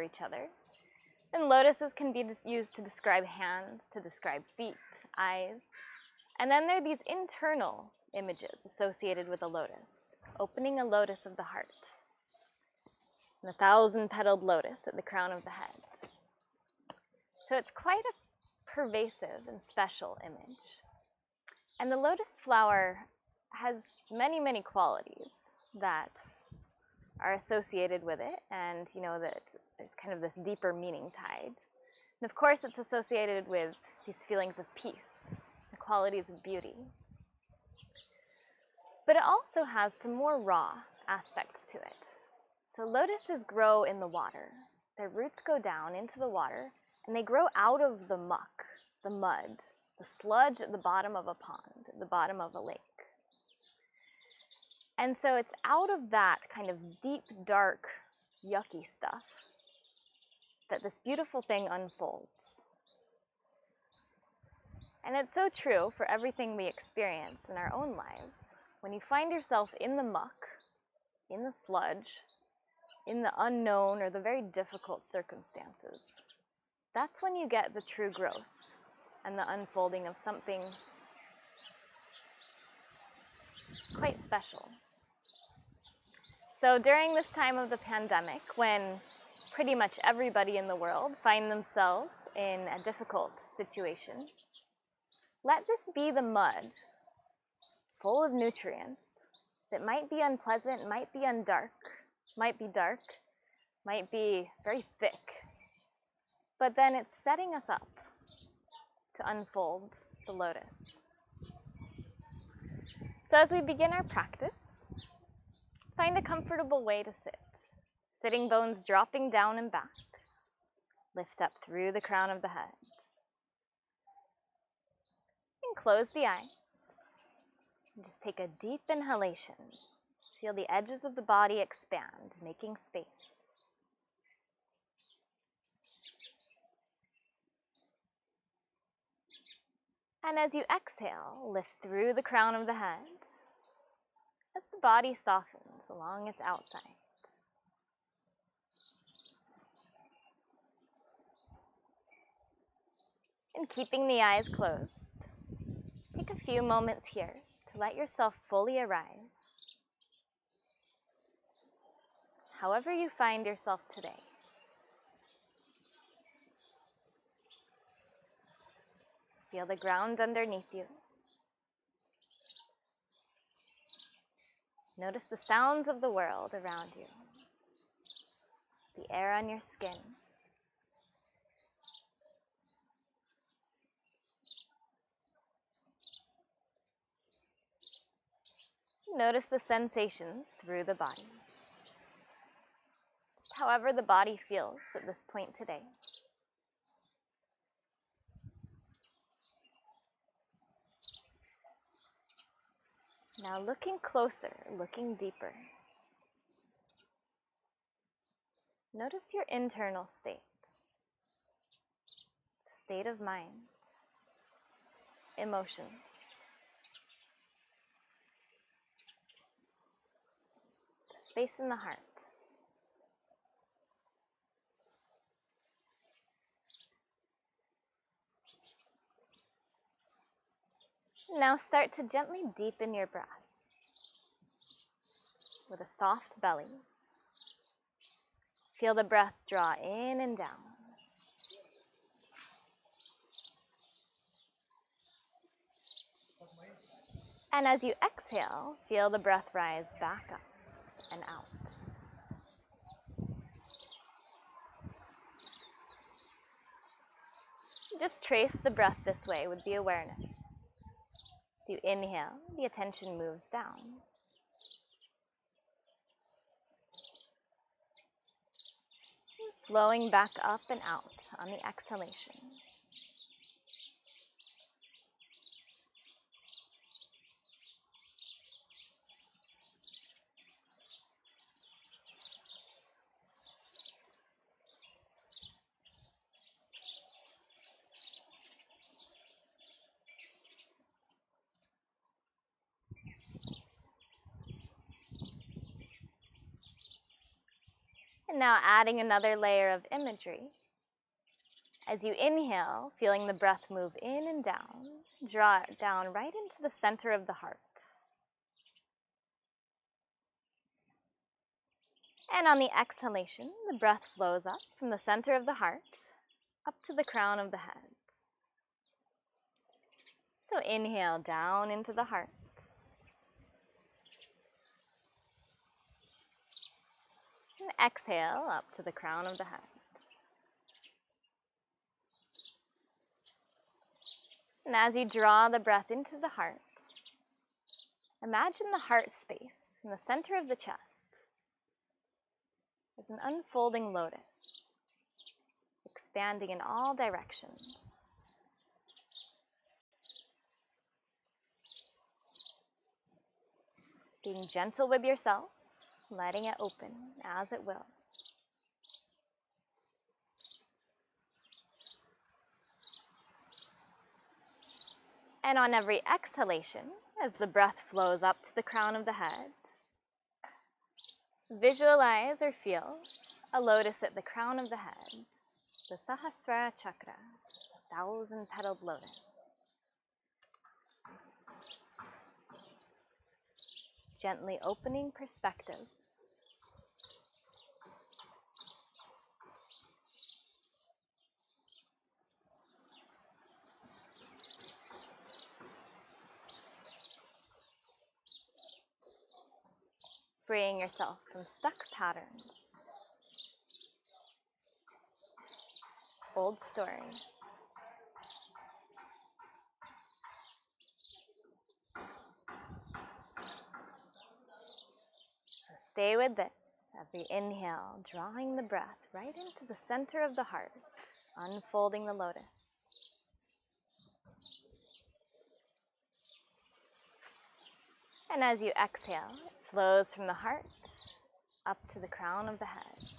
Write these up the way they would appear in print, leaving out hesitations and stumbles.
each other. And lotuses can be used to describe hands, to describe feet, eyes. And then there are these internal images associated with a lotus, opening a lotus of the heart, and a 1,000-petaled lotus at the crown of the head. So it's quite a pervasive and special image. And the lotus flower has many, many qualities that are associated with it, and you know that there's kind of this deeper meaning tied. And of course it's associated with these feelings of peace, the qualities of beauty. But it also has some more raw aspects to it. So lotuses grow in the water. Their roots go down into the water, and they grow out of the muck, the mud, the sludge at the bottom of a pond, at the bottom of a lake. And so it's out of that kind of deep, dark, yucky stuff that this beautiful thing unfolds. And it's so true for everything we experience in our own lives. When you find yourself in the muck, in the sludge, in the unknown or the very difficult circumstances, that's when you get the true growth and the unfolding of something quite special. So during this time of the pandemic, when pretty much everybody in the world find themselves in a difficult situation, let this be the mud, full of nutrients, that might be unpleasant, might be dark, might be very thick, but then it's setting us up to unfold the lotus. So as we begin our practice, find a comfortable way to sit. Sitting bones dropping down and back. Lift up through the crown of the head. And close the eyes. And just take a deep inhalation. Feel the edges of the body expand, making space. And as you exhale, lift through the crown of the head as the body softens along its outside. And keeping the eyes closed, take a few moments here to let yourself fully arrive, however you find yourself today. Feel the ground underneath you. Notice the sounds of the world around you, the air on your skin. Notice the sensations through the body, just however the body feels at this point today. Now looking closer, looking deeper, notice your internal state of mind, emotions. The space in the heart. Now start to gently deepen your breath with a soft belly. Feel the breath draw in and down. And as you exhale, feel the breath rise back up and out. Just trace the breath this way with the awareness. As you inhale, the attention moves down. Flowing back up and out on the exhalation. And now adding another layer of imagery. As you inhale, feeling the breath move in and down, draw it down right into the center of the heart. And on the exhalation, the breath flows up from the center of the heart, up to the crown of the head. So inhale down into the heart. And exhale up to the crown of the head. And as you draw the breath into the heart, imagine the heart space in the center of the chest as an unfolding lotus, expanding in all directions. Being gentle with yourself, letting it open as it will. And on every exhalation, as the breath flows up to the crown of the head, visualize or feel a lotus at the crown of the head, the Sahasrara Chakra, 1,000-petaled lotus. Gently opening perspectives. Freeing yourself from stuck patterns, old stories. So stay with this. Every inhale, drawing the breath right into the center of the heart, unfolding the lotus. And as you exhale, it flows from the heart up to the crown of the head.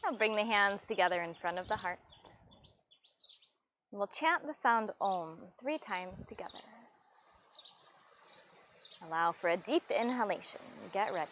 Now bring the hands together in front of the heart. And we'll chant the sound Om 3 times together. Allow for a deep inhalation. Get ready.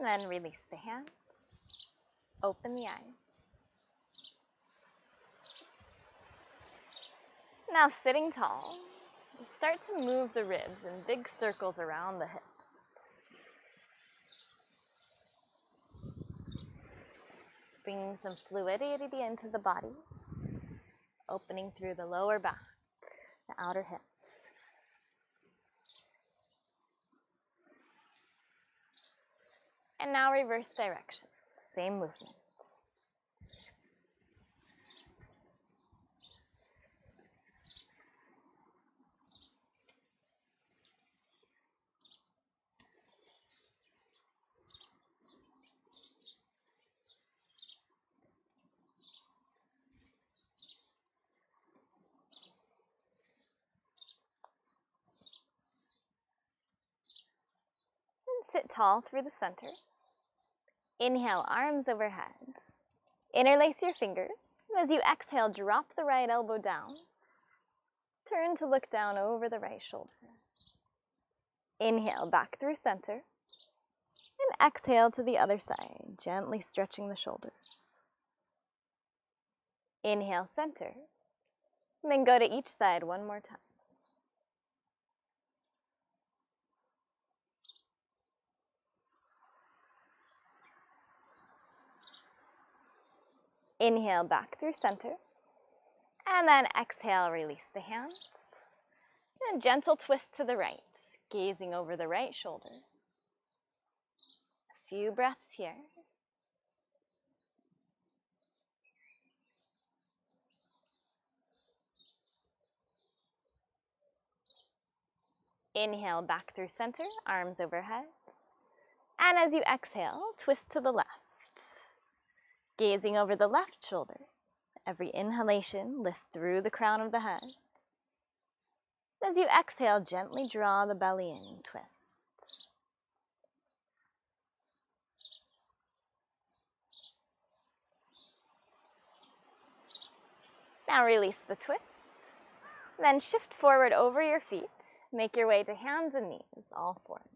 And then release the hands. Open the eyes. Now sitting tall, just start to move the ribs in big circles around the hips. Bring some fluidity into the body, opening through the lower back, the outer hips. And now reverse direction, same movement. sit tall through the center. Inhale, arms overhead. Interlace your fingers. As you exhale, drop the right elbow down. Turn to look down over the right shoulder. Inhale, back through center. And exhale to the other side, gently stretching the shoulders. Inhale, center. And then go to each side one more time. Inhale, back through center. And then exhale, release the hands. And a gentle twist to the right, gazing over the right shoulder. A few breaths here. Inhale, back through center, arms overhead. And as you exhale, twist to the left, gazing over the left shoulder. Every inhalation, lift through the crown of the head. As you exhale, gently draw the belly in and twist. Now release the twist. Then shift forward over your feet. Make your way to hands and knees, all forms.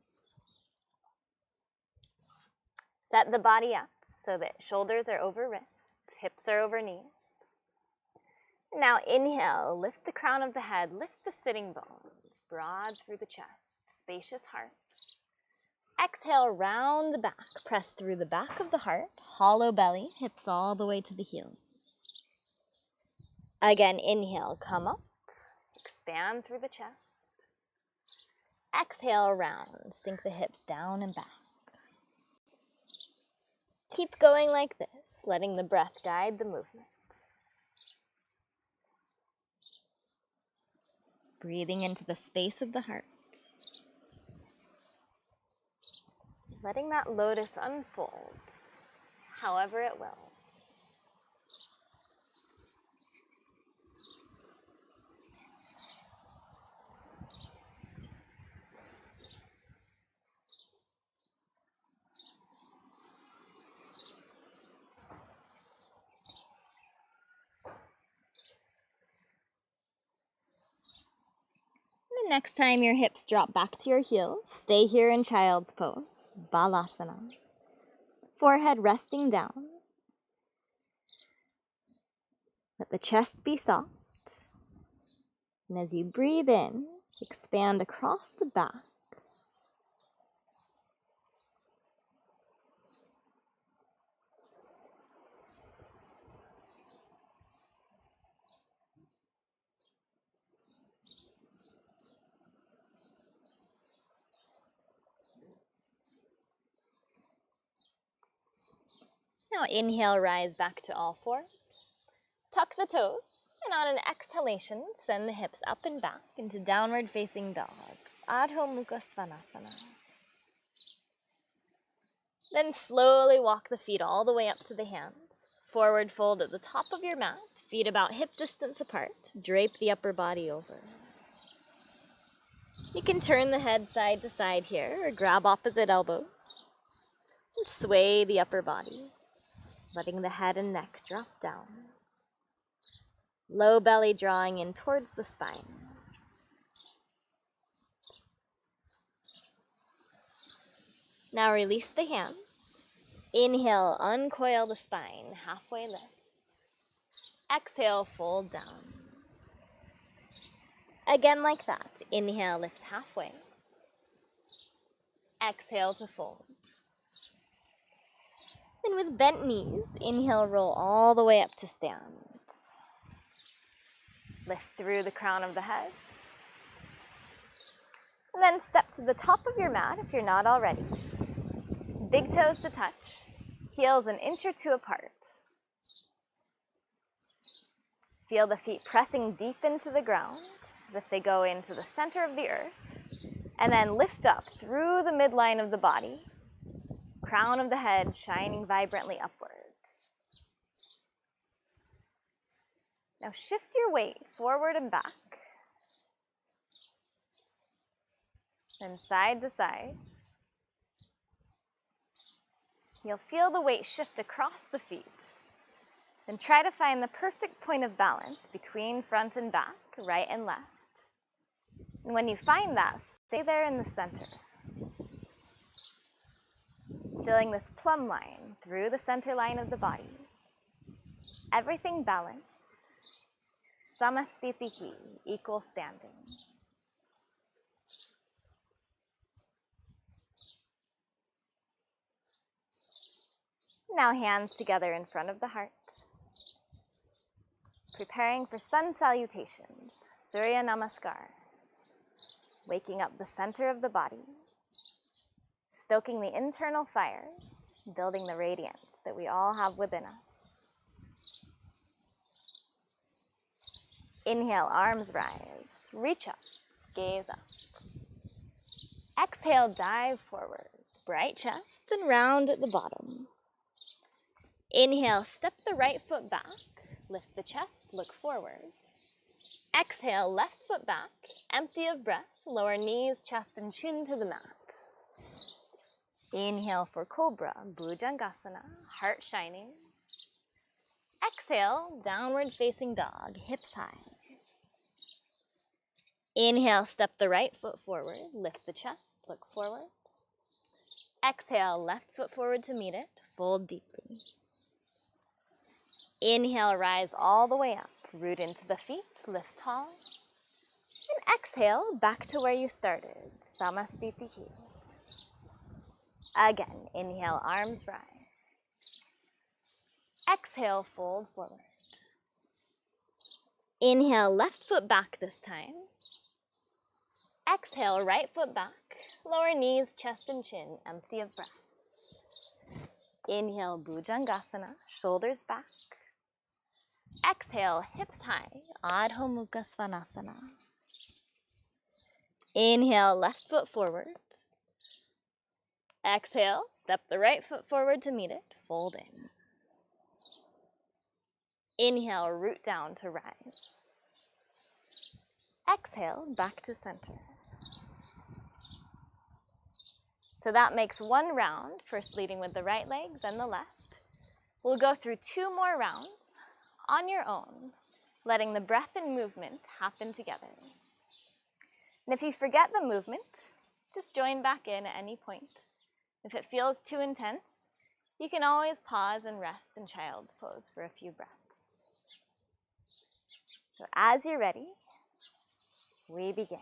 Set the body up so that shoulders are over wrists, hips are over knees. Now inhale, lift the crown of the head, lift the sitting bones, broad through the chest, spacious heart. Exhale, round the back, press through the back of the heart, hollow belly, hips all the way to the heels. Again, inhale, come up, expand through the chest. Exhale, round, sink the hips down and back. Keep going like this, letting the breath guide the movement. Breathing into the space of the heart. Letting that lotus unfold, however it will. Next time your hips drop back to your heels, stay here in child's pose, Balasana. Forehead resting down. Let the chest be soft. And as you breathe in, expand across the back. Now inhale, rise back to all fours. Tuck the toes, and on an exhalation, send the hips up and back into downward facing dog, Adho Mukha Svanasana. Then slowly walk the feet all the way up to the hands. Forward fold at the top of your mat, feet about hip distance apart. Drape the upper body over. You can turn the head side to side here, or grab opposite elbows. And sway the upper body, letting the head and neck drop down. Low belly drawing in towards the spine. Now release the hands. Inhale, uncoil the spine, halfway lift. Exhale, fold down. Again like that. Inhale, lift halfway. Exhale to fold. And with bent knees, inhale, roll all the way up to stand. Lift through the crown of the head. And then step to the top of your mat if you're not already. Big toes to touch, heels an inch or two apart. Feel the feet pressing deep into the ground as if they go into the center of the earth. And then lift up through the midline of the body, crown of the head shining vibrantly upwards. Now shift your weight forward and back, then side to side. you'll feel the weight shift across the feet. Then try to find the perfect point of balance between front and back, right and left. And when you find that, stay there in the center. Feeling this plumb line through the center line of the body. Everything balanced. Samastitihi, equal standing. Now hands together in front of the heart. Preparing for sun salutations, Surya Namaskar. Waking up the center of the body. Stoking the internal fire, building the radiance that we all have within us. Inhale, arms rise. Reach up, gaze up. Exhale, dive forward. Bright chest and round at the bottom. Inhale, step the right foot back. Lift the chest, look forward. Exhale, left foot back. Empty of breath. Lower knees, chest, and chin to the mat. Inhale for Cobra, Bhujangasana, heart shining. Exhale, downward facing dog, hips high. Inhale, step the right foot forward, lift the chest, look forward. Exhale, left foot forward to meet it, fold deeply. Inhale, rise all the way up, root into the feet, lift tall. And exhale, back to where you started, Samastitihi. Again, inhale, arms rise. Exhale, fold forward. Inhale, left foot back this time. Exhale, right foot back. Lower knees, chest and chin, empty of breath. Inhale, Bhujangasana, shoulders back. Exhale, hips high, Adho Mukha Svanasana. Inhale, left foot forward. Exhale, step the right foot forward to meet it, fold in. Inhale, root down to rise. Exhale, back to center. So that makes one round, first leading with the right leg, then the left. We'll go through 2 more rounds on your own, letting the breath and movement happen together. And if you forget the movement, just join back in at any point. If it feels too intense, you can always pause and rest in child's pose for a few breaths. So as you're ready, we begin.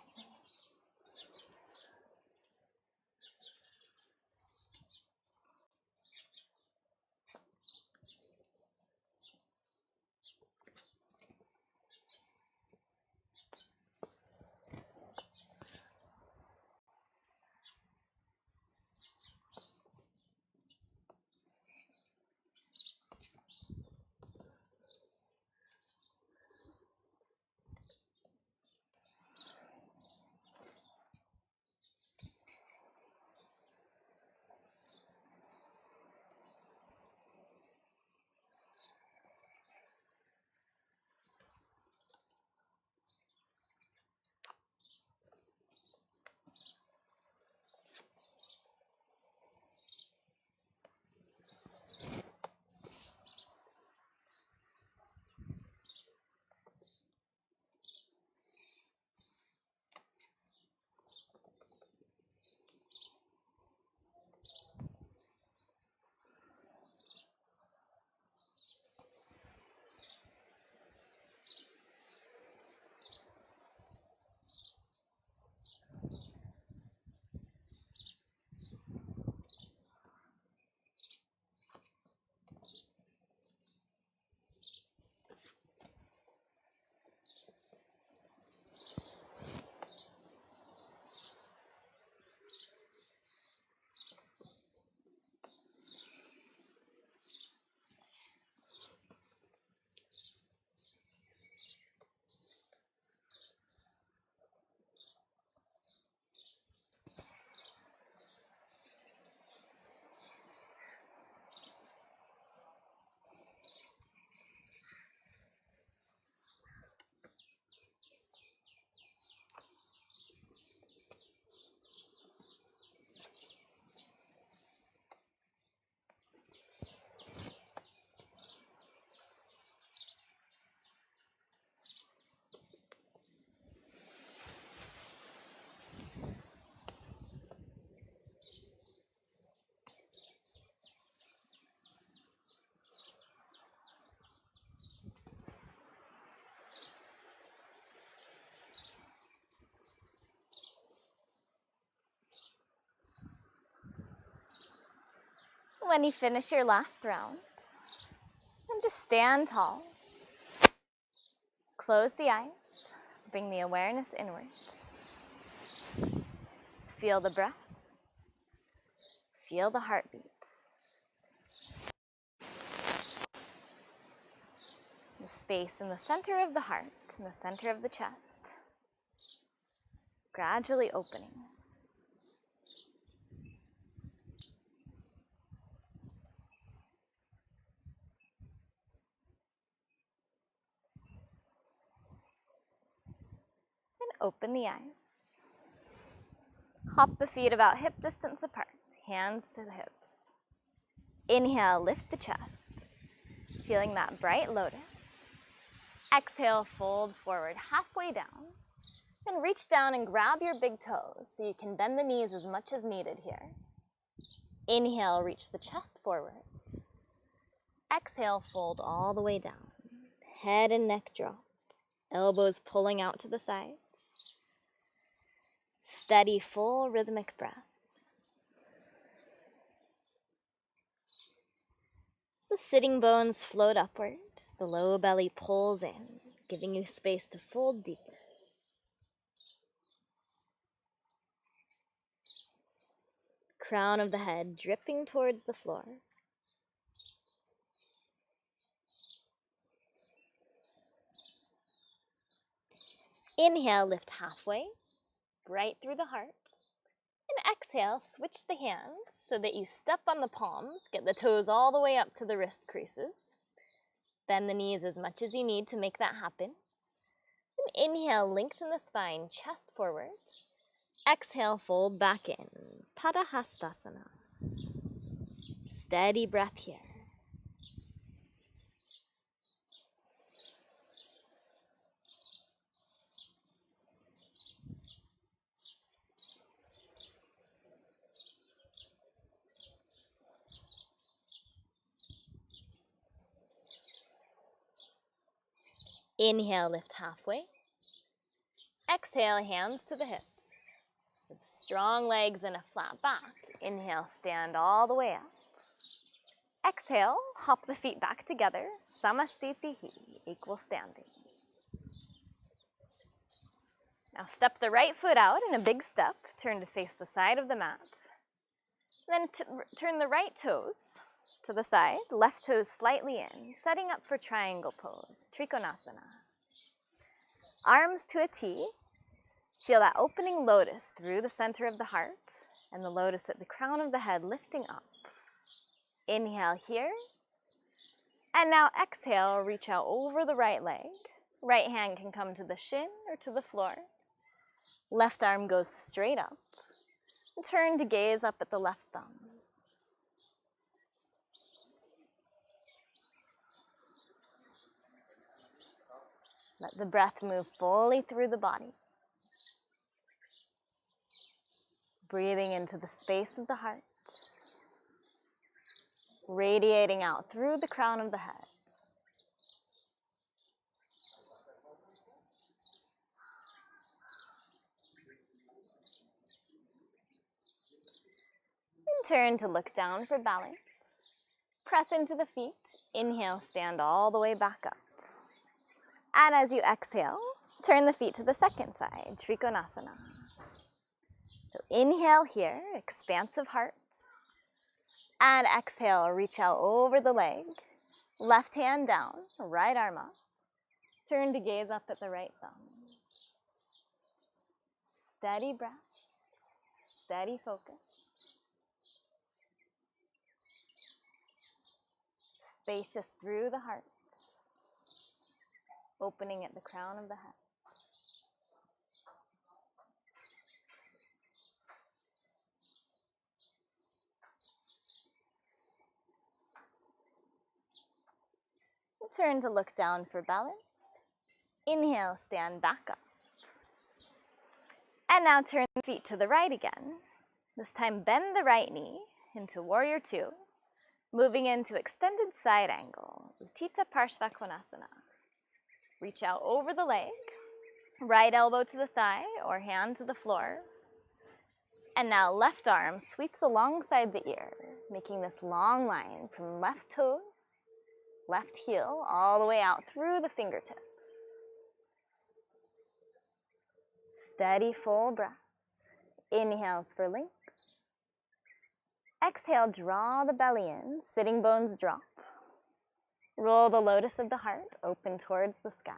When you finish your last round, then just stand tall. Close the eyes. Bring the awareness inward. Feel the breath. Feel the heartbeat. The space in the center of the heart, in the center of the chest, gradually opening. And open the eyes. Hop the feet about hip distance apart, hands to the hips. Inhale, lift the chest, feeling that bright lotus. Exhale, fold forward halfway down. And reach down and grab your big toes so you can bend the knees as much as needed here. Inhale, reach the chest forward. Exhale, fold all the way down. Head and neck drop. Elbows pulling out to the sides. Steady, full rhythmic breath. The sitting bones float upward. The low belly pulls in, giving you space to fold deeper. Crown of the head dripping towards the floor. Inhale, lift halfway, right through the heart. And exhale, switch the hands so that you step on the palms, get the toes all the way up to the wrist creases. Bend the knees as much as you need to make that happen. And inhale, lengthen the spine, chest forward. Exhale, fold back in, Padmasana. Steady breath here. Inhale, lift halfway. Exhale, hands to the hips. With strong legs and a flat back. Inhale, stand all the way up. Exhale, hop the feet back together. Samastitihi, equal standing. Now step the right foot out in a big step. Turn to face the side of the mat. Then turn the right toes to the side, left toes slightly in, setting up for triangle pose, Trikonasana. Arms to a T. Feel that opening lotus through the center of the heart and the lotus at the crown of the head lifting up. Inhale here. And now exhale, reach out over the right leg. Right hand can come to the shin or to the floor. Left arm goes straight up. And turn to gaze up at the left thumb. Let the breath move fully through the body. Breathing into the space of the heart. Radiating out through the crown of the head. And turn to look down for balance. Press into the feet. Inhale, stand all the way back up. And as you exhale, turn the feet to the second side, Trikonasana. So inhale here, expansive heart. And exhale, reach out over the leg. Left hand down, right arm up. Turn to gaze up at the right thumb. Steady breath, steady focus. Spacious through the heart. Opening at the crown of the head. Turn to look down for balance. Inhale, stand back up. And now turn the feet to the right again. This time bend the right knee into Warrior Two, moving into extended side angle, Uttita Parshvakonasana. Reach out over the leg, right elbow to the thigh or hand to the floor. And now left arm sweeps alongside the ear, making this long line from left toes, left heel, all the way out through the fingertips. Steady, full breath. Inhales for length. Exhale, draw the belly in, sitting bones drop. Roll the lotus of the heart open towards the sky.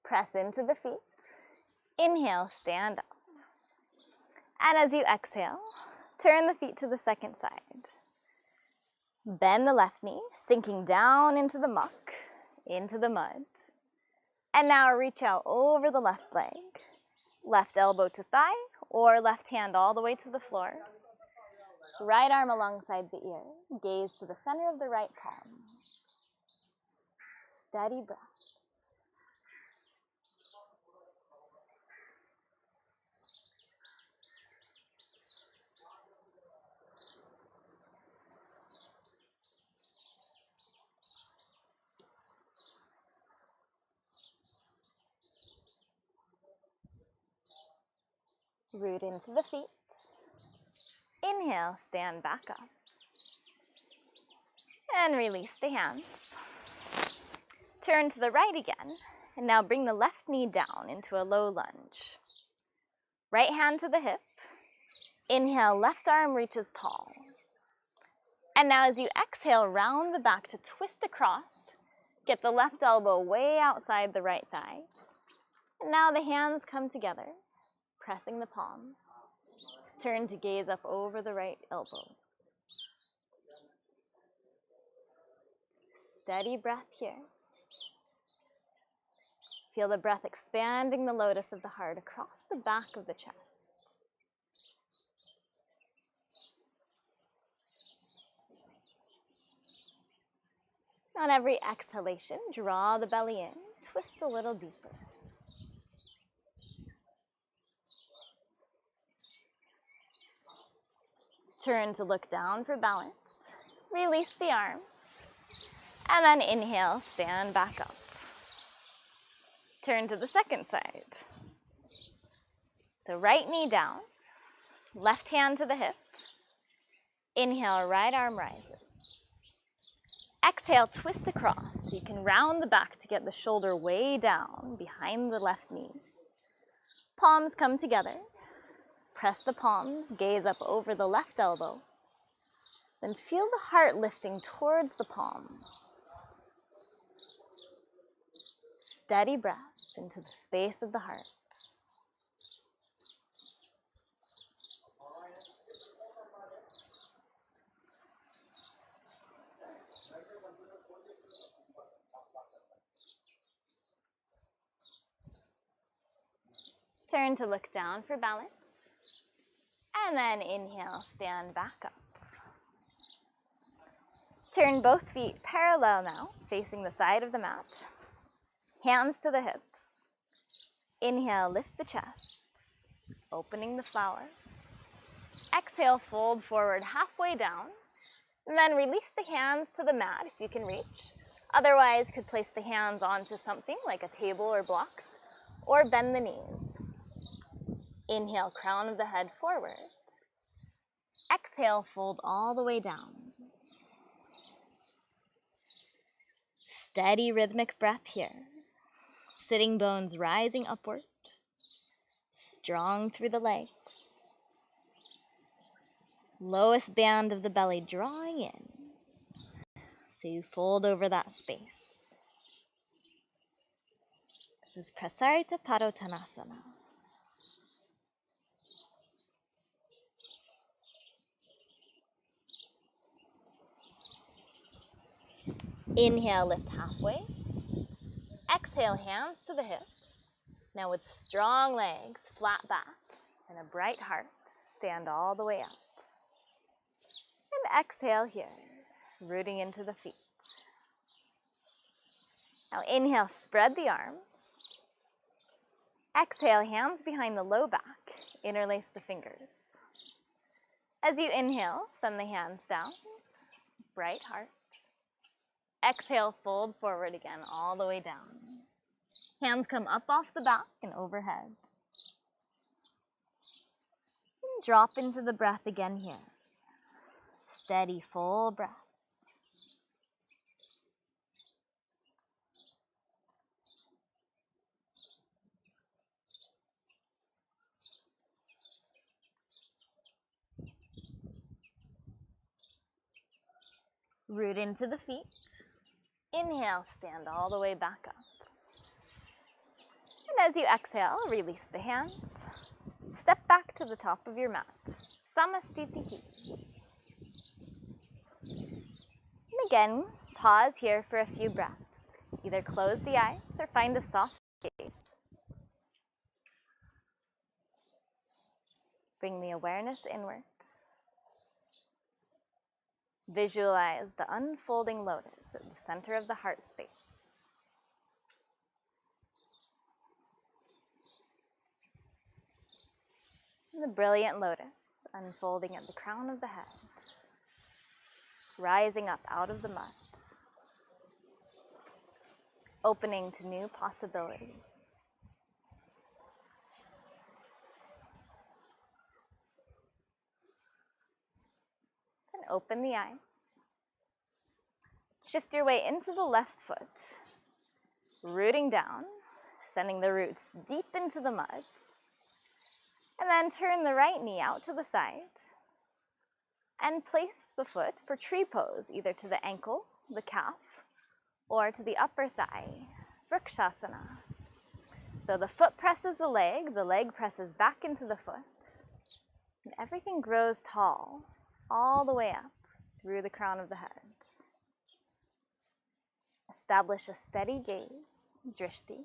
Press into the feet. Inhale, stand up. And as you exhale, turn the feet to the second side. Bend the left knee, sinking down into the muck, into the mud. And now reach out over the left leg. Left elbow to thigh, or left hand all the way to the floor. Right arm alongside the ear. Gaze to the center of the right palm. Steady breath. Root into the feet. Inhale, stand back up. And release the hands. Turn to the right again, and now bring the left knee down into a low lunge. Right hand to the hip. Inhale, left arm reaches tall. And now as you exhale, round the back to twist across. Get the left elbow way outside the right thigh. And now the hands come together, pressing the palms. Turn to gaze up over the right elbow. Steady breath here. Feel the breath expanding the lotus of the heart across the back of the chest. On every exhalation, draw the belly in, twist a little deeper. Turn to look down for balance. Release the arms. And then inhale, stand back up. Turn to the second side. So right knee down, left hand to the hip. Inhale, right arm rises. Exhale, twist across. So you can round the back to get the shoulder way down behind the left knee. Palms come together. Press the palms, gaze up over the left elbow. Then feel the heart lifting towards the palms. Steady breath into the space of the heart. Turn to look down for balance. And then inhale, stand back up. Turn both feet parallel now, facing the side of the mat. Hands to the hips. Inhale, lift the chest, opening the flower. Exhale, fold forward halfway down. And then release the hands to the mat if you can reach. Otherwise, you could place the hands onto something like a table or blocks, or bend the knees. Inhale, crown of the head forward. Exhale, fold all the way down. Steady rhythmic breath here. Sitting bones rising upward. Strong through the legs. Lowest band of the belly drawing in. So you fold over that space. This is Prasarita Padmasana. Inhale, lift halfway. Exhale, hands to the hips. Now with strong legs, flat back, and a bright heart, stand all the way up. And exhale here, rooting into the feet. Now inhale, spread the arms. Exhale, hands behind the low back, interlace the fingers. As you inhale, send the hands down, bright heart. Exhale, fold forward again, all the way down. Hands come up off the back and overhead. And drop into the breath again here. Steady, full breath. Root into the feet. Inhale, stand all the way back up. And as you exhale, release the hands. Step back to the top of your mat. Samastitihi. And again, pause here for a few breaths. Either close the eyes or find a soft gaze. Bring the awareness inward. Visualize the unfolding lotus at the center of the heart space. And the brilliant lotus unfolding at the crown of the head, rising up out of the mud, opening to new possibilities. And open the eyes. Shift your way into the left foot, rooting down, sending the roots deep into the mud. And then turn the right knee out to the side and place the foot for tree pose, either to the ankle, the calf, or to the upper thigh, Vrikshasana. So the foot presses the leg presses back into the foot, and everything grows tall, all the way up through the crown of the head. Establish a steady gaze, drishti,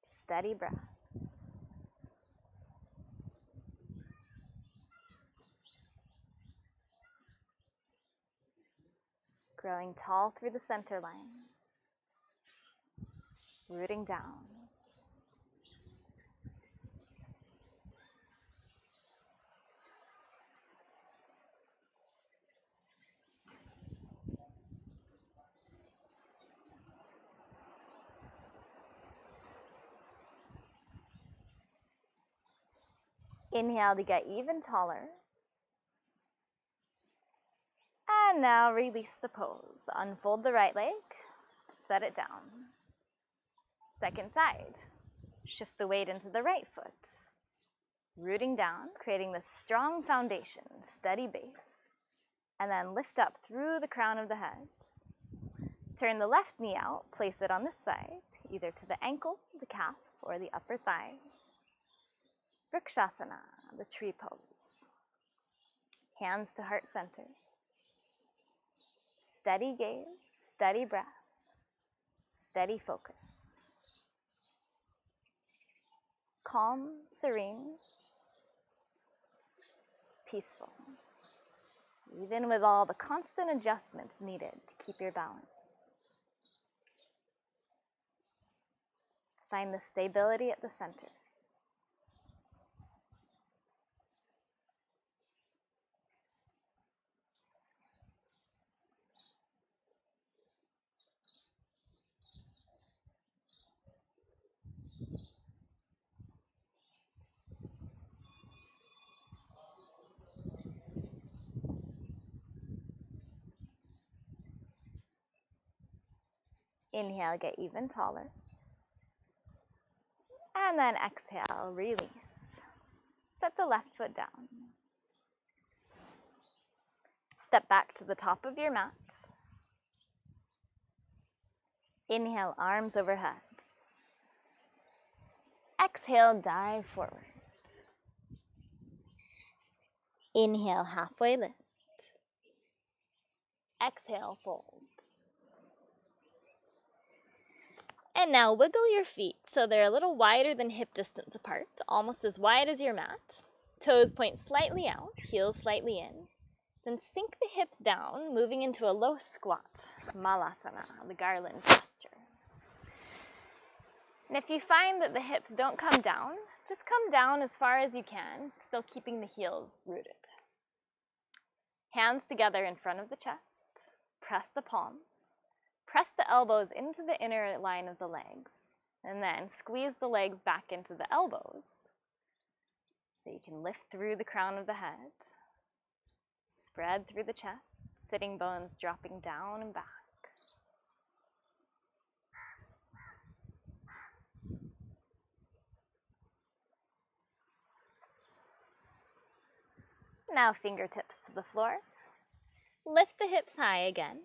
steady breath. Growing tall through the center line, rooting down. Inhale to get even taller. And now release the pose. Unfold the right leg, set it down. Second side. Shift the weight into the right foot. Rooting down, creating this strong foundation, steady base. And then lift up through the crown of the head. Turn the left knee out, place it on this side, either to the ankle, the calf, or the upper thigh. Vrikshasana, the tree pose. Hands to heart center. Steady gaze, steady breath, steady focus. Calm, serene, peaceful. Even with all the constant adjustments needed to keep your balance. Find the stability at the center. Inhale, get even taller. And then exhale, release. Set the left foot down. Step back to the top of your mat. Inhale, arms overhead. Exhale, dive forward. Inhale, halfway lift. Exhale, fold. And now wiggle your feet so they're a little wider than hip distance apart, almost as wide as your mat. Toes point slightly out, heels slightly in. Then sink the hips down, moving into a low squat, Balasana, the garland posture. And if you find that the hips don't come down, just come down as far as you can, still keeping the heels rooted. Hands together in front of the chest. press the palms. Press the elbows into the inner line of the legs, and then squeeze the legs back into the elbows. So you can lift through the crown of the head, spread through the chest, sitting bones dropping down and back. Now fingertips to the floor. Lift the hips high again.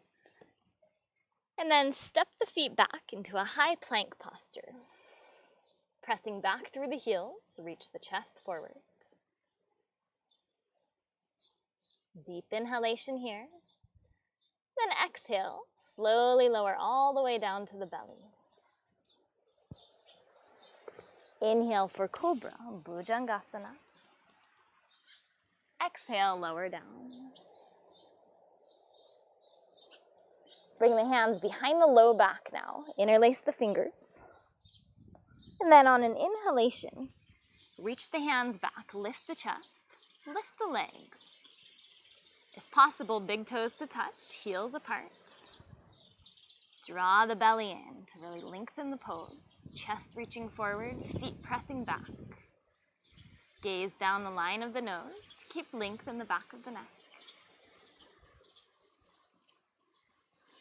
And then step the feet back into a high plank posture. Pressing back through the heels, reach the chest forward. Deep inhalation here. Then exhale, slowly lower all the way down to the belly. Inhale for Cobra, Bhujangasana. Exhale, lower down. Bring the hands behind the low back now. Interlace the fingers. And then on an inhalation, reach the hands back, lift the chest, lift the legs. If possible, big toes to touch, heels apart. Draw the belly in to really lengthen the pose. Chest reaching forward, feet pressing back. Gaze down the line of the nose to keep length in the back of the neck.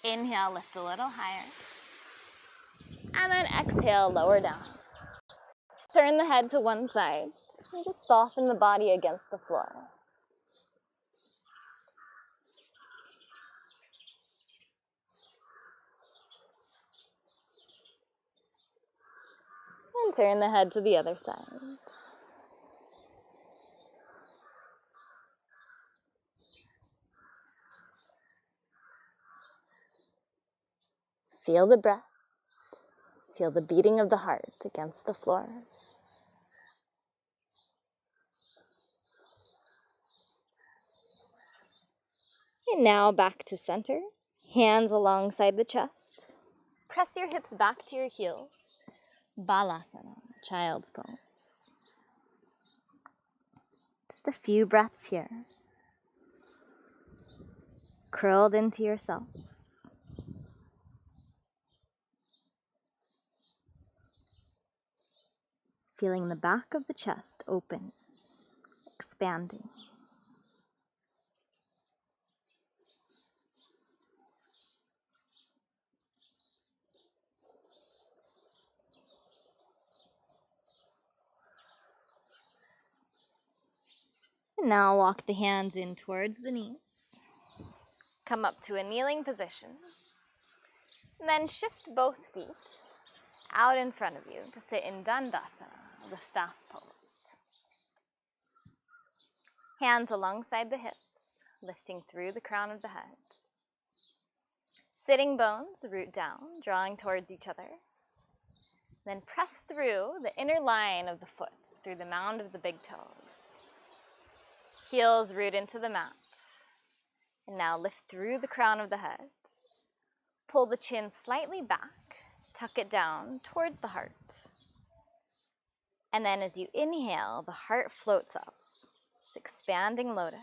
Inhale, lift a little higher. And then exhale, lower down. Turn the head to one side and just soften the body against the floor. And turn the head to the other side. Feel the breath. Feel the beating of the heart against the floor. And now back to center. Hands alongside the chest. Press your hips back to your heels. Balasana, child's pose. Just a few breaths here. Curled into yourself. Feeling the back of the chest open, expanding. And now walk the hands in towards the knees. Come up to a kneeling position. And then shift both feet out in front of you to sit in Dandasana, the staff pose. Hands alongside the hips, lifting through the crown of the head. Sitting bones root down, drawing towards each other. Then press through the inner line of the foot, through the mound of the big toes. Heels root into the mat. And now lift through the crown of the head. Pull the chin slightly back, tuck it down towards the heart. And then as you inhale, the heart floats up. It's expanding lotus.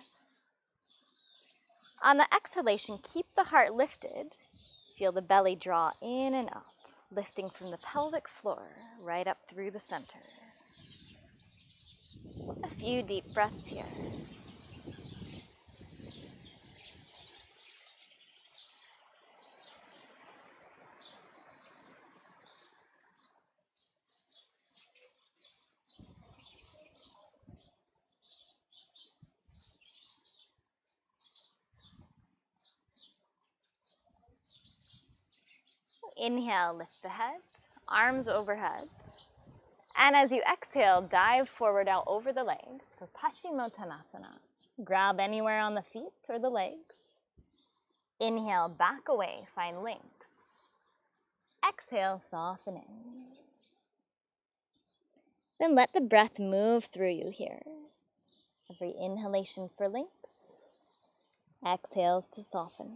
On the exhalation, keep the heart lifted. Feel the belly draw in and up, lifting from the pelvic floor right up through the center. A few deep breaths here. Inhale, lift the head, arms overhead. And as you exhale, dive forward out over the legs for Paschimottanasana. Grab anywhere on the feet or the legs. Inhale, back away, find length. Exhale, soften in. Then let the breath move through you here. Every inhalation for length. Exhales to soften.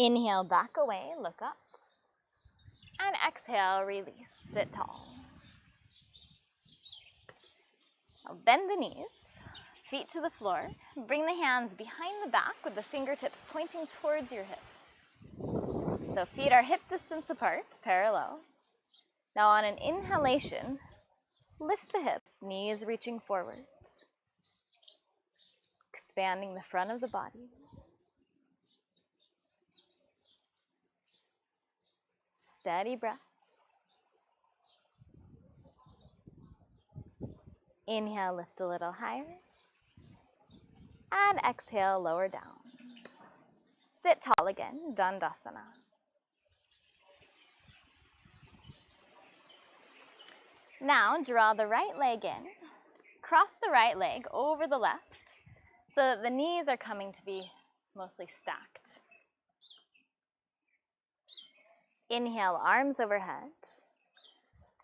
Inhale, back away, look up. And exhale, release, sit tall. Now bend the knees, feet to the floor. Bring the hands behind the back with the fingertips pointing towards your hips. So feet are hip distance apart, parallel. Now on an inhalation, lift the hips, knees reaching forwards. Expanding the front of the body. Steady breath. Inhale, lift a little higher. And exhale, lower down. Sit tall again, Dandasana. Now draw the right leg in. Cross the right leg over the left so that the knees are coming to be mostly stacked. Inhale, arms overhead.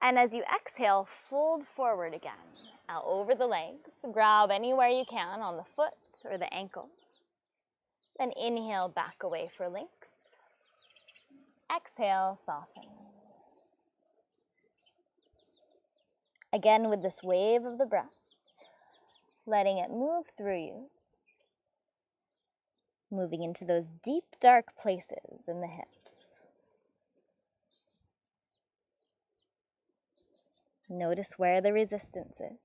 And as you exhale, fold forward again. Now over the legs, grab anywhere you can on the foot or the ankle. Then inhale, back away for length. Exhale, soften. Again with this wave of the breath, letting it move through you. Moving into those deep, dark places in the hips. Notice where the resistance is.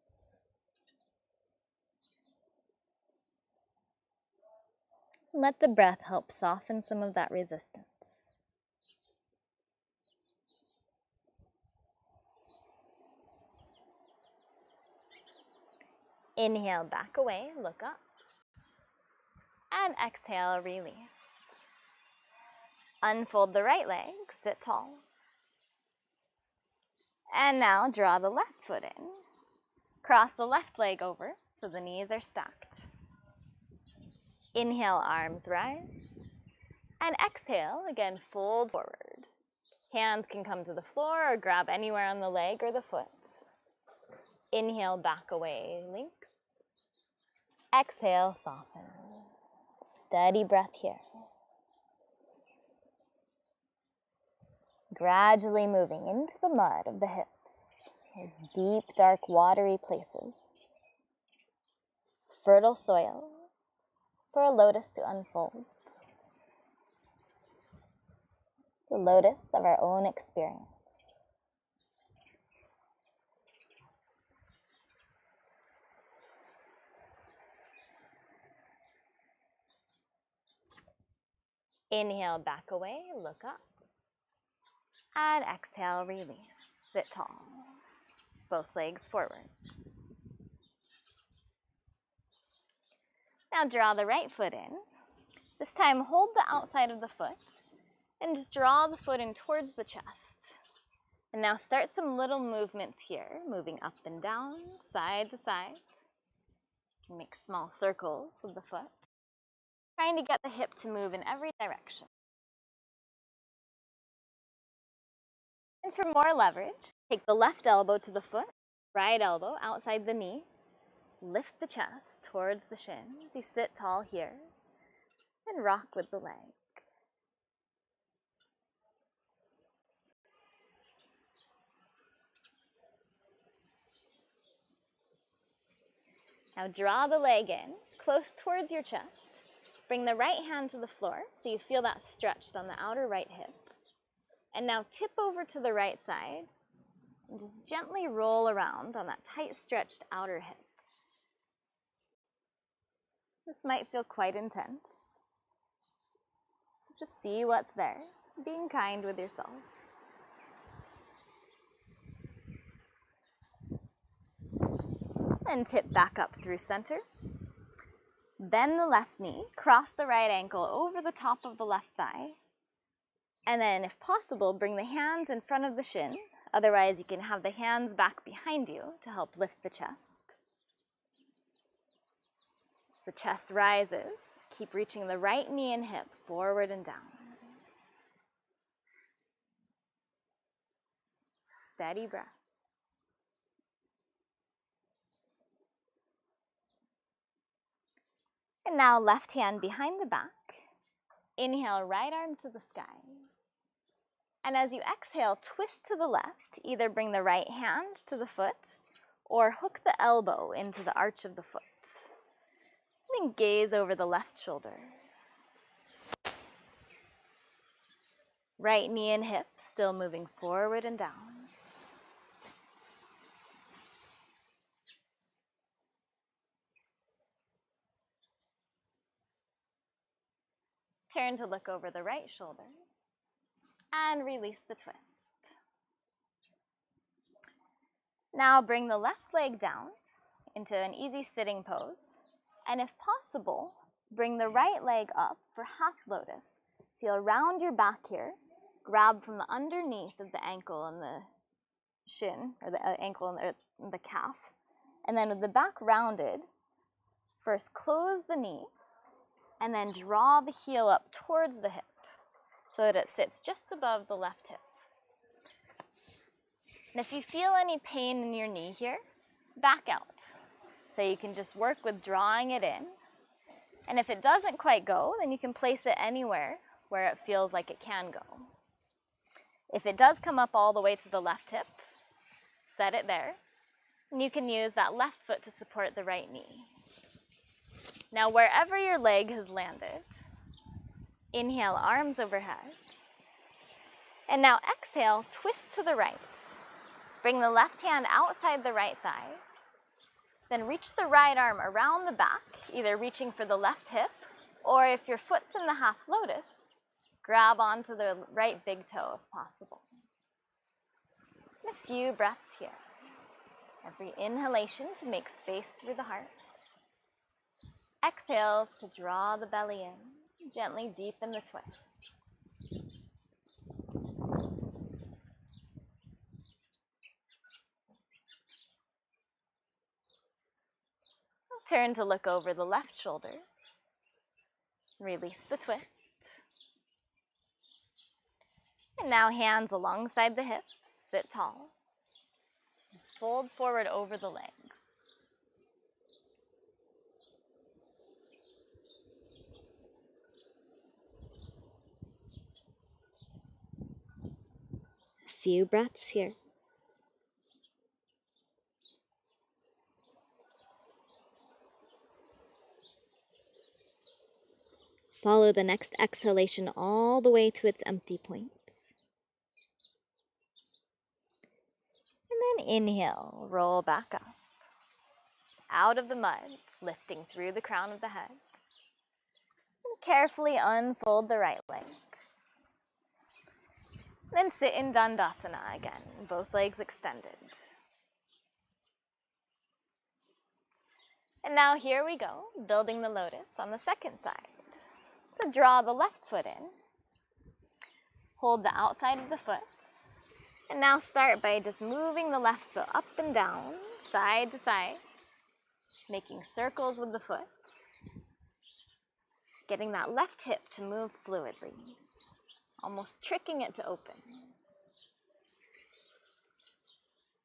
Let the breath help soften some of that resistance. Inhale, back away, look up. And exhale, release. Unfold the right leg, sit tall. And now draw the left foot in. Cross the left leg over so the knees are stacked. Inhale, arms rise. And exhale, again, fold forward. Hands can come to the floor or grab anywhere on the leg or the foot. Inhale, back away, link. Exhale, soften. Steady breath here. Gradually moving into the mud of the hips, those deep, dark, watery places. Fertile soil for a lotus to unfold. The lotus of our own experience. Inhale, back away, look up. And exhale, release. Sit tall. Both legs forward. Now draw the right foot in. This time hold the outside of the foot and just draw the foot in towards the chest. And now start some little movements here, moving up and down, side to side. Make small circles with the foot. Trying to get the hip to move in every direction. And for more leverage, take the left elbow to the foot, right elbow outside the knee. Lift the chest towards the shins. You sit tall here and rock with the leg. Now draw the leg in, close towards your chest. Bring the right hand to the floor so you feel that stretched on the outer right hip. And now tip over to the right side and just gently roll around on that tight stretched outer hip. This might feel quite intense. So just see what's there, being kind with yourself. And tip back up through center. Bend the left knee, cross the right ankle over the top of the left thigh. And then, if possible, bring the hands in front of the shin. Otherwise, you can have the hands back behind you to help lift the chest. As the chest rises, keep reaching the right knee and hip forward and down. Steady breath. And now left hand behind the back. Inhale, right arm to the sky. And as you exhale, twist to the left. Either bring the right hand to the foot or hook the elbow into the arch of the foot. And then gaze over the left shoulder. Right knee and hip still moving forward and down. Turn to look over the right shoulder and release the twist. Now bring the left leg down into an easy sitting pose, and if possible, bring the right leg up for half lotus. So you'll round your back here, grab from the underneath of the ankle and the shin, or the ankle and the calf, and then with the back rounded, first close the knee, and then draw the heel up towards the hip so that it sits just above the left hip. And if you feel any pain in your knee here, back out. So you can just work with drawing it in. And if it doesn't quite go, then you can place it anywhere where it feels like it can go. If it does come up all the way to the left hip, set it there. And you can use that left foot to support the right knee. Now, wherever your leg has landed, inhale, arms overhead. And now exhale, twist to the right. Bring the left hand outside the right thigh. Then reach the right arm around the back, either reaching for the left hip, or if your foot's in the half lotus, grab onto the right big toe if possible. And a few breaths here. Every inhalation to make space through the heart. Exhale to draw the belly in, gently deepen the twist. Turn to look over the left shoulder. Release the twist. And now hands alongside the hips, sit tall. Just fold forward over the legs. A few breaths here. Follow the next exhalation all the way to its empty point. And then inhale, roll back up. Out of the mud, lifting through the crown of the head. And carefully unfold the right leg. Then sit in Dandasana again, both legs extended. And now here we go, building the lotus on the second side. So draw the left foot in, hold the outside of the foot, and now start by just moving the left foot up and down, side to side, making circles with the foot, getting that left hip to move fluidly, almost tricking it to open.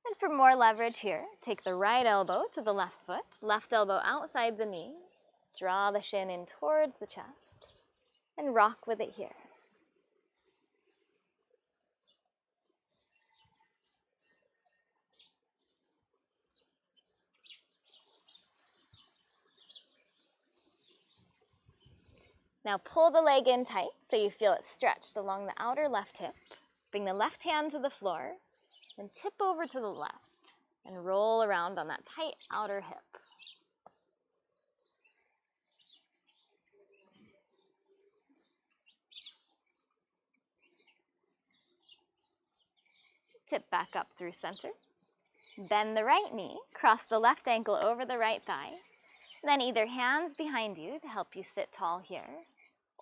And for more leverage here, take the right elbow to the left foot, left elbow outside the knee, draw the shin in towards the chest, and rock with it here. Now pull the leg in tight so you feel it stretched along the outer left hip. Bring the left hand to the floor, then tip over to the left and roll around on that tight outer hip. Tip back up through center. Bend the right knee, cross the left ankle over the right thigh. Then either hands behind you to help you sit tall here,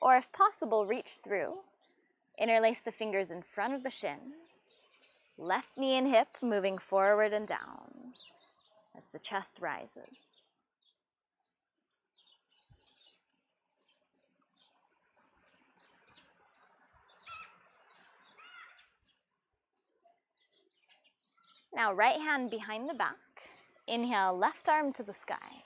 or if possible, reach through. Interlace the fingers in front of the shin. Left knee and hip moving forward and down as the chest rises. Now right hand behind the back. Inhale, left arm to the sky.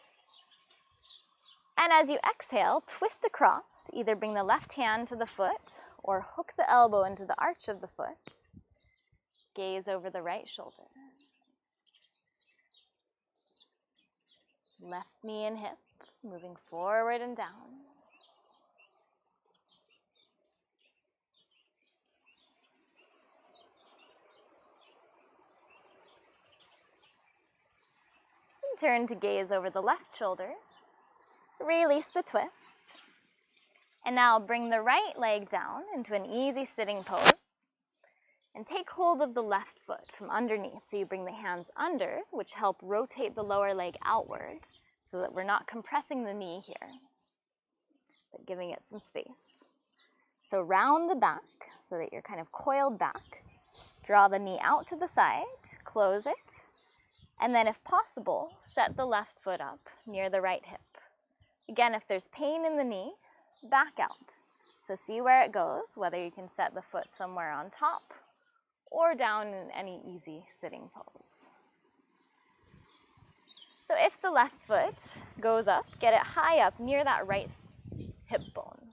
And as you exhale, twist across. Either bring the left hand to the foot or hook the elbow into the arch of the foot. Gaze over the right shoulder. Left knee and hip, moving forward and down. And turn to gaze over the left shoulder. Release the twist. And now bring the right leg down into an easy sitting pose. And take hold of the left foot from underneath. So you bring the hands under, which help rotate the lower leg outward so that we're not compressing the knee here, but giving it some space. So round the back so that you're kind of coiled back. Draw the knee out to the side, close it, and then if possible, set the left foot up near the right hip. Again, if there's pain in the knee, back out. So see where it goes, whether you can set the foot somewhere on top or down in any easy sitting pose. So if the left foot goes up, get it high up near that right hip bone.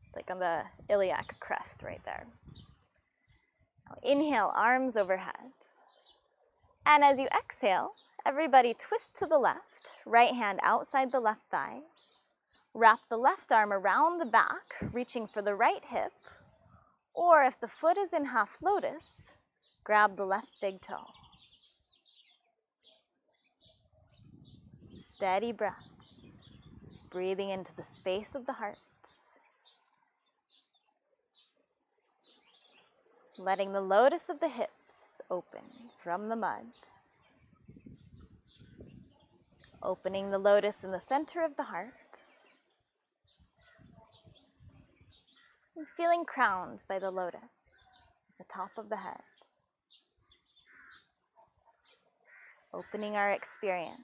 It's like on the iliac crest right there. Now inhale, arms overhead. And as you exhale, everybody twist to the left, right hand outside the left thigh. Wrap the left arm around the back, reaching for the right hip. Or if the foot is in half lotus, grab the left big toe. Steady breath, breathing into the space of the heart. Letting the lotus of the hips open from the mud. Opening the lotus in the center of the heart. And feeling crowned by the lotus at the top of the head. Opening our experience.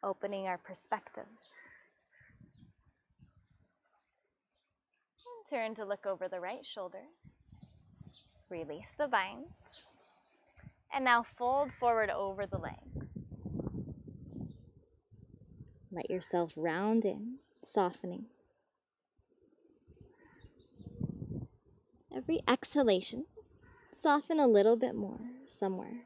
Opening our perspective. And turn to look over the right shoulder. Release the bind. And now fold forward over the legs. Let yourself round in, softening. Every exhalation, soften a little bit more somewhere.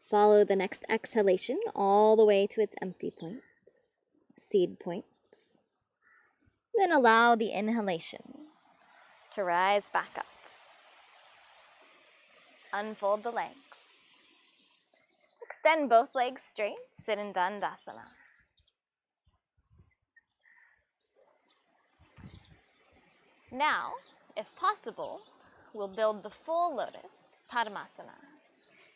Follow the next exhalation all the way to its empty point, seed point. Then allow the inhalation to rise back up. Unfold the legs. Extend both legs straight, sit in Dandasana. Now, if possible, we'll build the full lotus, Padmasana.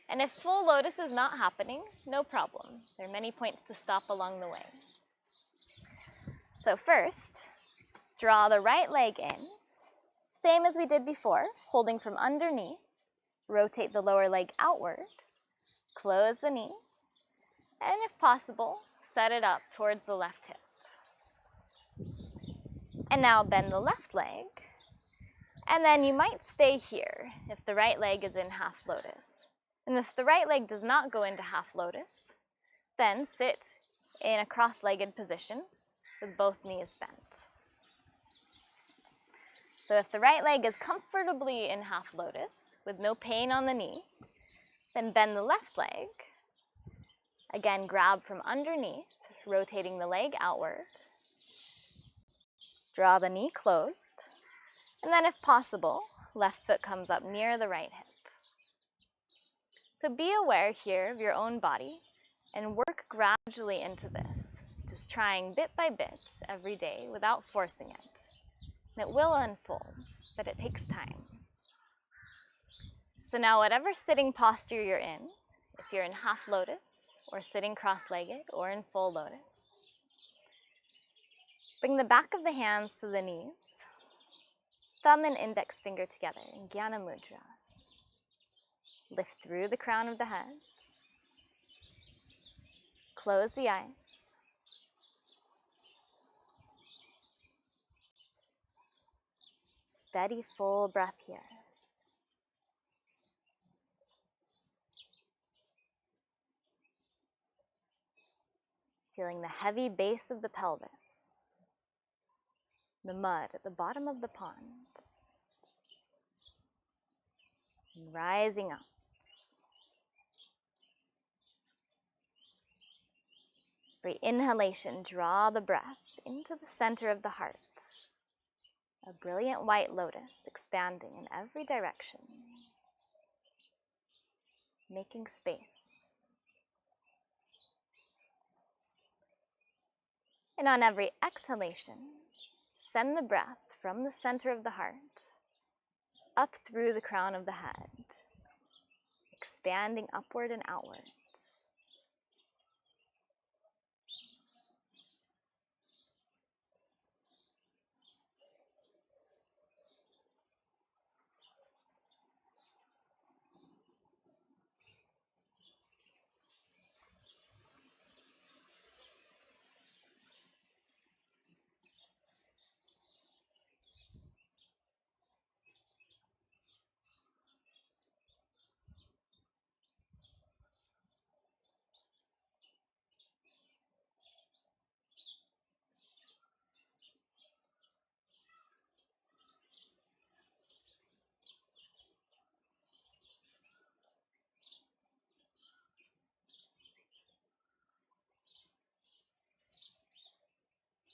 And if full lotus is not happening, no problem. There are many points to stop along the way. So first, draw the right leg in. Same as we did before, holding from underneath. Rotate the lower leg outward. Close the knee. And if possible, set it up towards the left hip. And now bend the left leg. And then you might stay here if the right leg is in half lotus. And if the right leg does not go into half lotus, then sit in a cross-legged position with both knees bent. So if the right leg is comfortably in half lotus with no pain on the knee, then bend the left leg. Again, grab from underneath, rotating the leg outward. Draw the knee closed. And then if possible, left foot comes up near the right hip. So be aware here of your own body and work gradually into this, just trying bit by bit every day without forcing it. And it will unfold, but it takes time. So now whatever sitting posture you're in, if you're in half lotus or sitting cross-legged or in full lotus, bring the back of the hands to the knees, thumb and index finger together in Jnana Mudra. Lift through the crown of the head. Close the eyes. Steady, full breath here. Feeling the heavy base of the pelvis, the mud at the bottom of the pond, and rising up. For inhalation, draw the breath into the center of the heart. A brilliant white lotus expanding in every direction, making space. And on every exhalation, send the breath from the center of the heart up through the crown of the head, expanding upward and outward.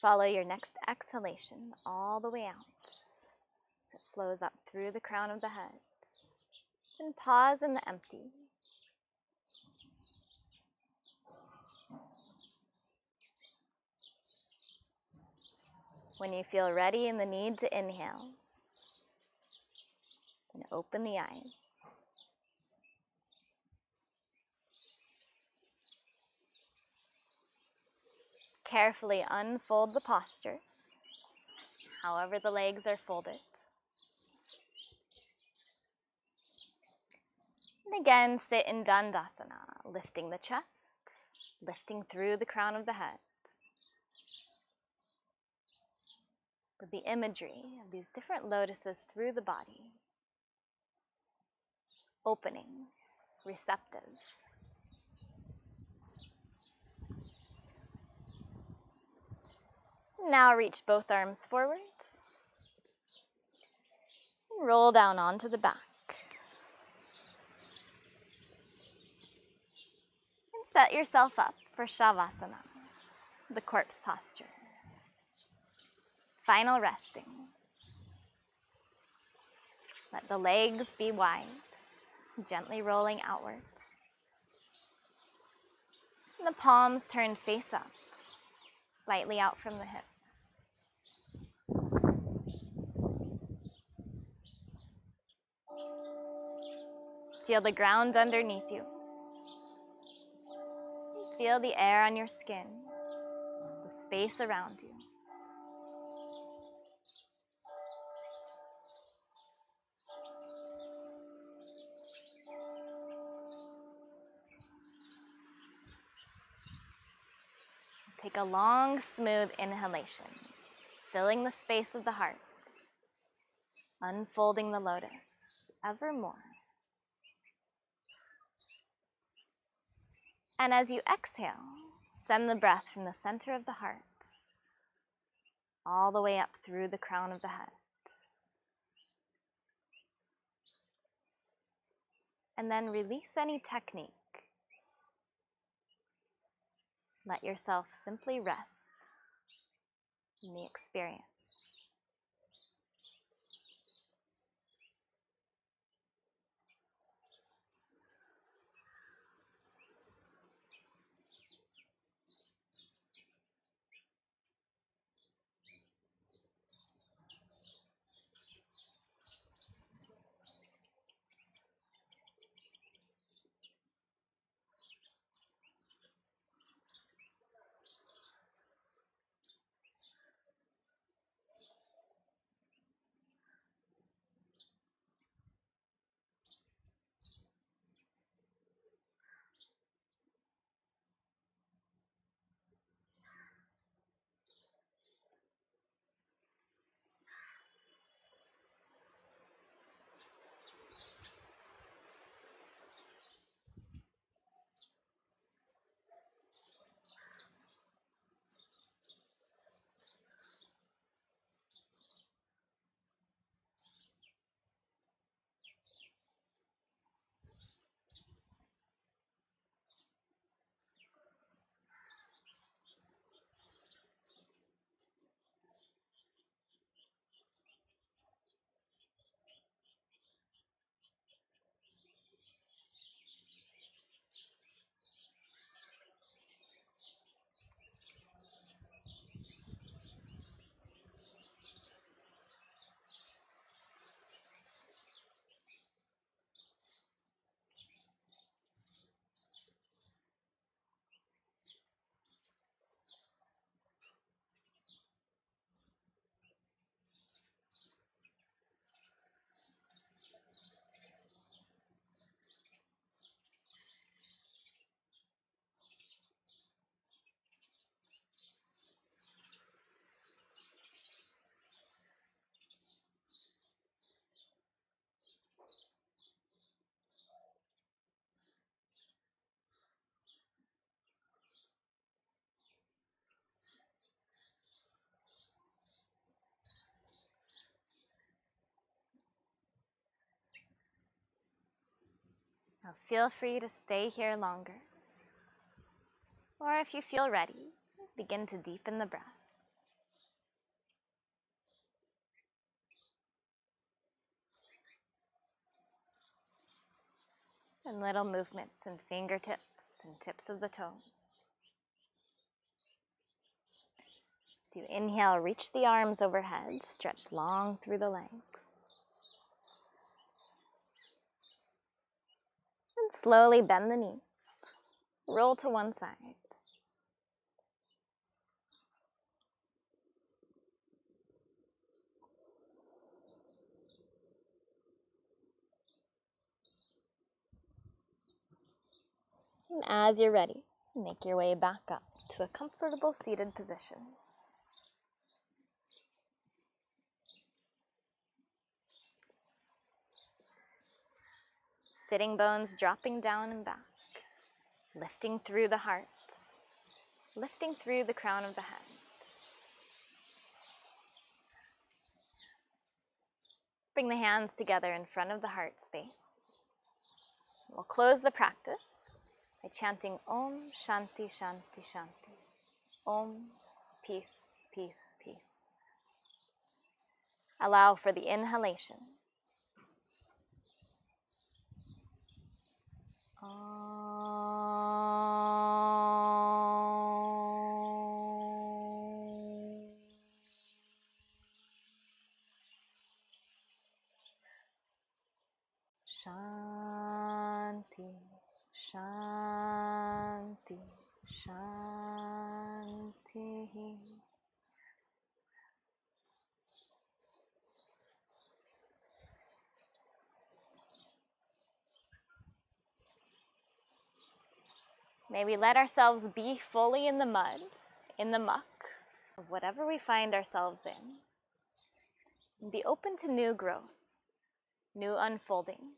Follow your next exhalation all the way out as it flows up through the crown of the head. And pause in the empty. When you feel ready and the need to inhale, then open the eyes. Carefully unfold the posture, however the legs are folded. And again, sit in Dandasana, lifting the chest, lifting through the crown of the head. With the imagery of these different lotuses through the body, opening, receptive. Now reach both arms forward. Roll down onto the back. And set yourself up for Shavasana, the corpse posture. Final resting. Let the legs be wide, gently rolling outward. And the palms turn face up, slightly out from the hips. Feel the ground underneath you. Feel the air on your skin, the space around you. Take a long, smooth inhalation, filling the space of the heart, unfolding the lotus ever more. And as you exhale, send the breath from the center of the heart all the way up through the crown of the head. And then release any technique. Let yourself simply rest in the experience. Now feel free to stay here longer. Or if you feel ready, begin to deepen the breath. And little movements in fingertips and tips of the toes. As you inhale, reach the arms overhead, stretch long through the legs. And slowly bend the knees, roll to one side. And as you're ready, make your way back up to a comfortable seated position. Sitting bones dropping down and back, lifting through the heart, lifting through the crown of the head. Bring the hands together in front of the heart space. We'll close the practice by chanting Om Shanti Shanti Shanti. Om, peace, peace, peace. Allow for the inhalation. Shanti, Shanti, Shanti. May we let ourselves be fully in the mud, in the muck of whatever we find ourselves in. And be open to new growth, new unfolding,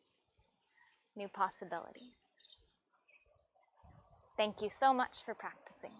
new possibility. Thank you so much for practicing.